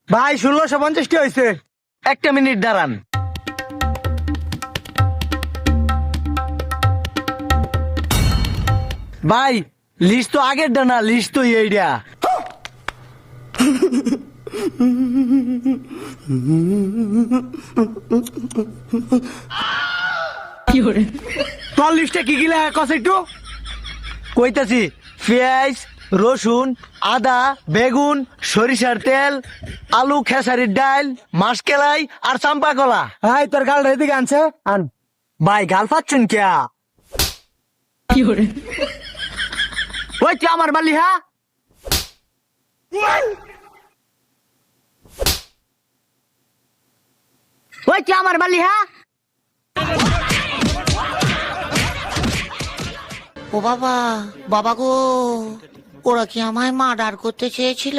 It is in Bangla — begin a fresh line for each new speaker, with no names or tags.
ভাই 1650 হয়েছে।
একটা মিনিট দাঁড়ান। ভাই লিস্ট তো আগের না, লিস্ট তো এইটা।
তোর লিস্টে কি কি লেখা কস একটু?
কইতাছি, পেঁয়াজ, রসুন, আদা, বেগুন, সরিষার তেল, আলু, খেসারির ডাল, মাসকেলাই আর চাম্পা কলা।
ভাই তোর গাল এদিকে আনছে আন।
ভাই গাল পাচ্ছেন কিয়া?
ওই তুই আমার মালি হ্যাঁ? ওই তুই আমার মালি হ্যাঁ?
ও বাবা, বাবা গো, ওরা কি আমায় মার্ডার করতে চেয়েছিল?